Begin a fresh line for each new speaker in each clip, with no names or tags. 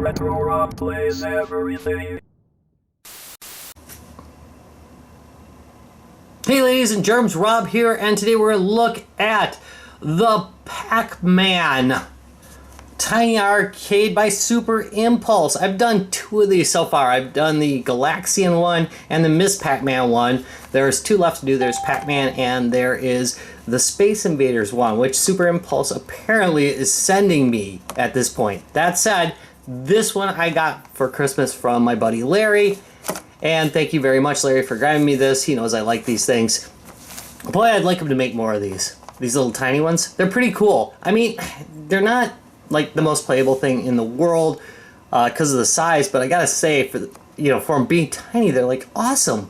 Retro Rob plays everything.
Hey ladies and germs, Rob here, and today we're going to look at the PacMan Tiny Arcade by Super Impulse. I've done two of these so far. I've done the Galaxian one and the Miss Pac-Man one. There's two left to do. There's PacMan and there is the Space Invaders one, which Super Impulse apparently is sending me at this point. That said, this one I got for Christmas from my buddy Larry. And thank you very much, Larry, for grabbing me this. He knows I like these things. Boy, I'd like him to make more of these. These little tiny ones. They're pretty cool. I mean, they're not like the most playable thing in the world because of the size, but I gotta say, for them being tiny, they're like awesome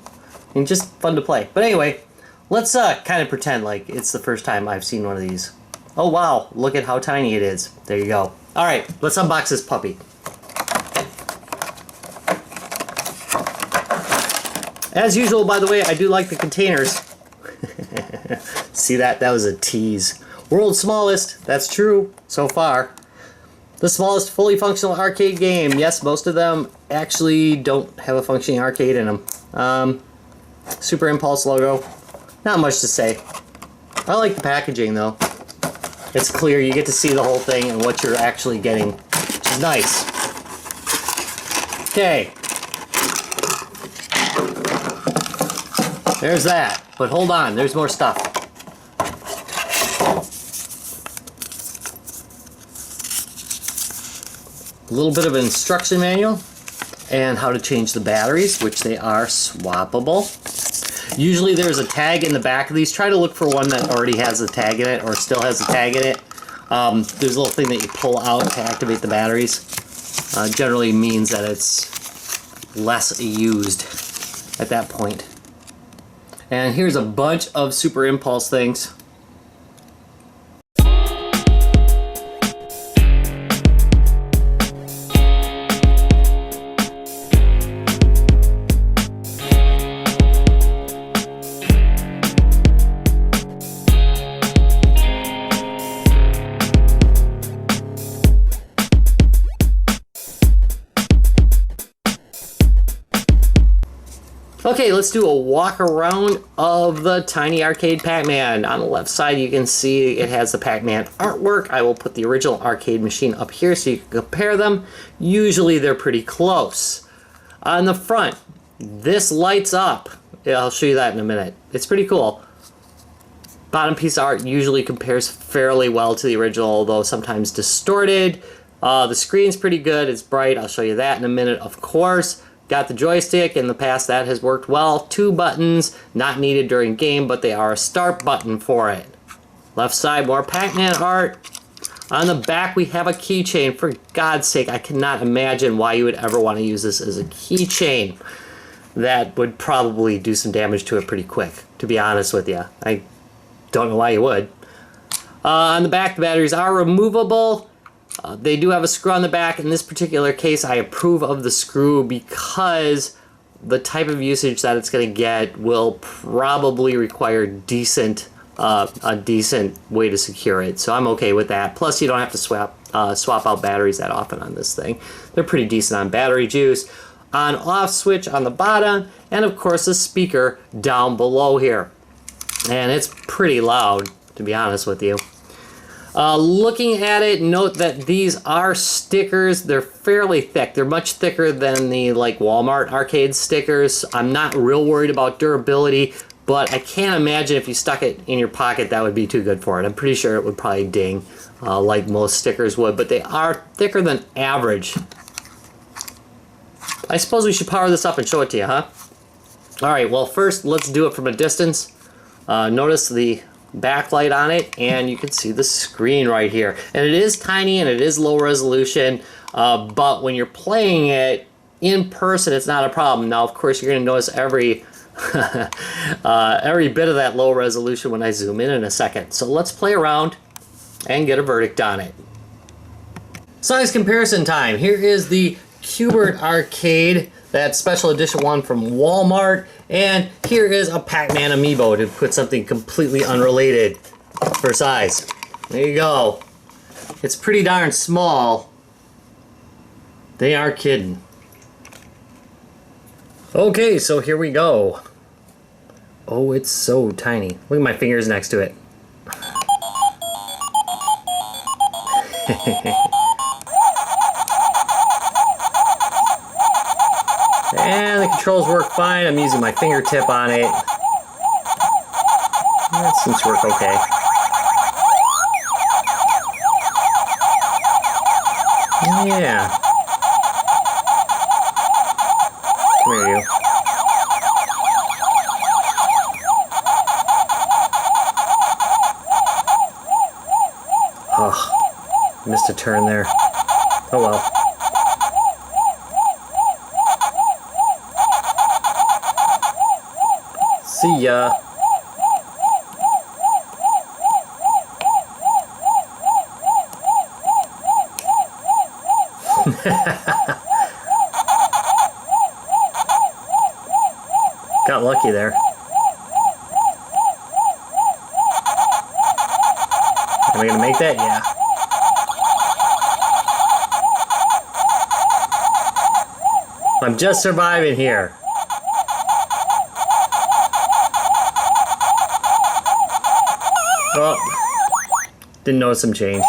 and just fun to play. But anyway, let's kind of pretend like it's the first time I've seen one of these. Oh wow, look at how tiny it is. There you go. All right, let's unbox this puppy. As usual, by the way, I do like the containers. See that? That was a tease. World's smallest. That's true so far. The smallest fully functional arcade game. Yes, most of them actually don't have a functioning arcade in them. Super Impulse logo. Not much to say. I like the packaging though. It's clear. You get to see the whole thing and what you're actually getting, which is nice. Okay. There's that. But hold on, there's more stuff. A little bit of an instruction manual and how to change the batteries, which they are swappable. Usually there's a tag in the back of these. Try to look for one that already has a tag in it or still has a tag in it. There's a little thing that you pull out to activate the batteries. Generally means that it's less used at that point. And here's a bunch of Super Impulse things. Okay, let's do a walk around of the Tiny Arcade Pac-Man. On the left side you can see it has the Pac-Man artwork. I will put the original arcade machine up here so you can compare them. Usually they're pretty close. On the front, this lights up. Yeah, I'll show you that in a minute. It's pretty cool. Bottom piece of art usually compares fairly well to the original, although sometimes distorted. The screen's pretty good. It's bright. I'll show you that in a minute, of course. Got the joystick. In the past that has worked well. Two buttons, not needed during game, but they are a start button for it. Left side, more Pac-Man art. On the back we have a keychain. For God's sake, I cannot imagine why you would ever want to use this as a keychain. That would probably do some damage to it pretty quick, to be honest with you. I don't know why you would. On the back, the batteries are removable. They do have a screw on the back. In this particular case, I approve of the screw because the type of usage that it's going to get will probably require a decent way to secure it. So I'm okay with that. Plus, you don't have to swap out batteries that often on this thing. They're pretty decent on battery juice. On-off switch on the bottom, and of course a speaker down below here. And it's pretty loud, to be honest with you. Looking at it, note that these are stickers. They're fairly thick. They're much thicker than the Walmart arcade stickers. I'm not real worried about durability, but I can't imagine if you stuck it in your pocket that would be too good for it. I'm pretty sure it would probably ding like most stickers would, but they are thicker than average. I suppose we should power this up and show it to you, huh? Alright, well first let's do it from a distance. Notice the backlight on it, and you can see the screen right here. And it is tiny and it is low resolution, but when you're playing it in person, it's not a problem. Now, of course, you're going to notice every bit of that low resolution when I zoom in a second. So let's play around and get a verdict on it. Size comparison time. Here is the Qbert Arcade, that special edition one from Walmart, and here is a Pac-Man amiibo to put something completely unrelated for size. There you go. It's pretty darn small. They are kidding. Okay, so here we go. Oh, it's so tiny. Look at my fingers next to it. And the controls work fine. I'm using my fingertip on it. That seems to work okay. Yeah. Come here, you. Oh, missed a turn there. Oh well. See ya. Got lucky there. Am I gonna make that? Yeah. I'm just surviving here. Oh, didn't notice some change.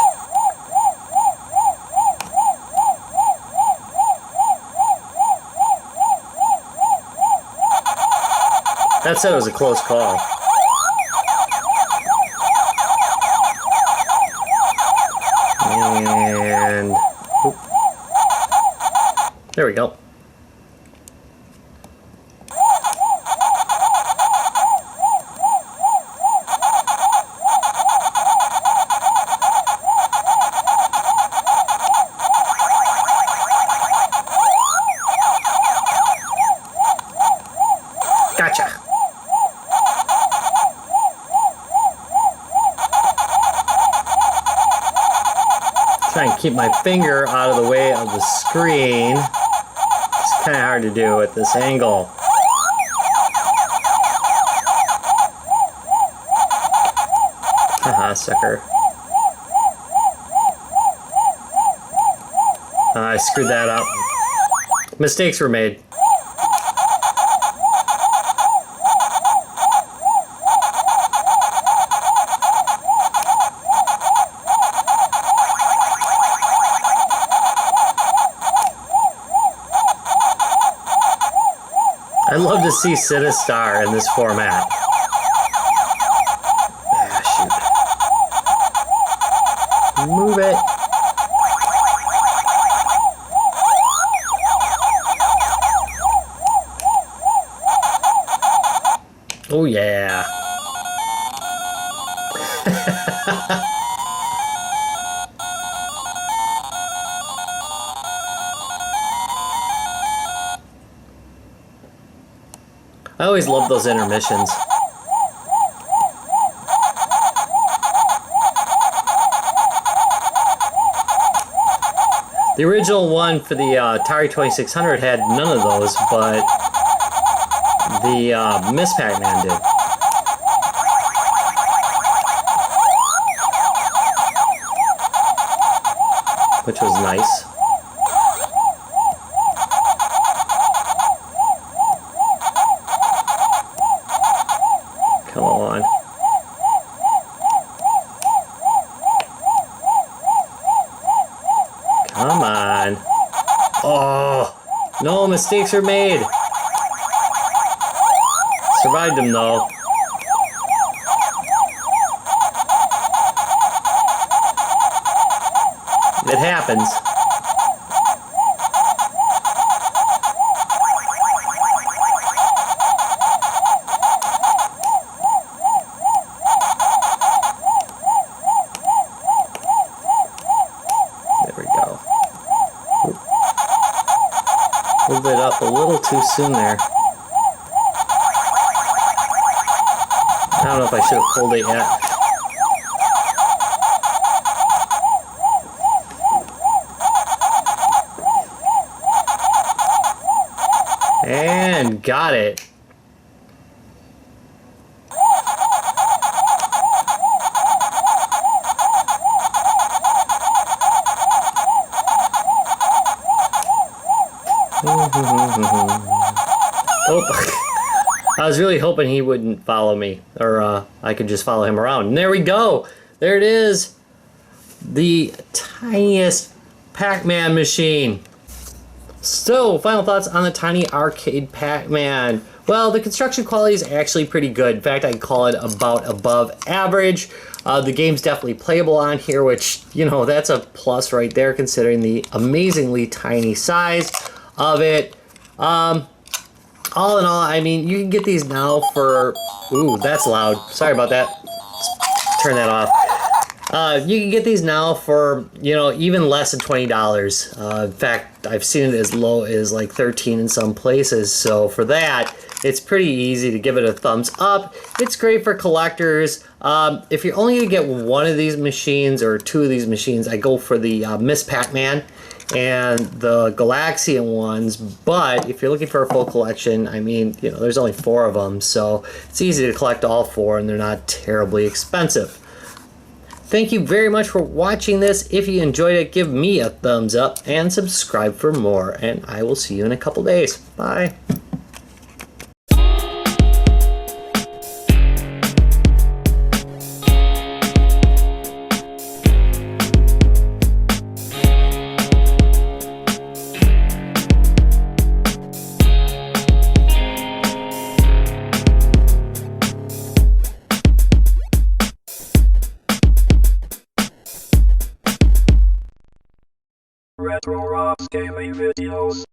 That said, it was a close call. And oop. There we go. Gotcha. Try and keep my finger out of the way of the screen. It's kind of hard to do at this angle. Haha, sucker. I screwed that up. Mistakes were made. I'd love to see Sinistar in this format. Yeah, shoot. Move it. Oh yeah. I always love those intermissions. The original one for the Atari 2600 had none of those, but the Miss PacMan did. Which was nice. Come on. Come on. Oh, no mistakes are made. Survived them though. It happens. There we go. Oop. Pulled it up a little too soon there. I don't know if I should have pulled it yet. And got it. Oh, I was really hoping he wouldn't follow me, or I could just follow him around. And there we go. There it is. The tiniest PacMan machine. So, final thoughts on the tiny arcade PacMan. Well, the construction quality is actually pretty good. In fact, I'd call it about above average. The game's definitely playable on here, which, you know, that's a plus right there considering the amazingly tiny size of it. All in all, I mean, you can get these now for... Ooh, that's loud. Sorry about that. Let's turn that off. You can get these now for, you know, even less than $20. In fact, I've seen it as low as like 13 in some places. So for that, it's pretty easy to give it a thumbs up. It's great for collectors. If you're only gonna get one of these machines or two of these machines, I go for the Miss Pac-Man and the Galaxian ones. But if you're looking for a full collection, I mean, you know, there's only 4 of them. So it's easy to collect all 4 and they're not terribly expensive. Thank you very much for watching this. If you enjoyed it, give me a thumbs up and subscribe for more. And I will see you in a couple days. Bye.
Retro Rocks gaming videos.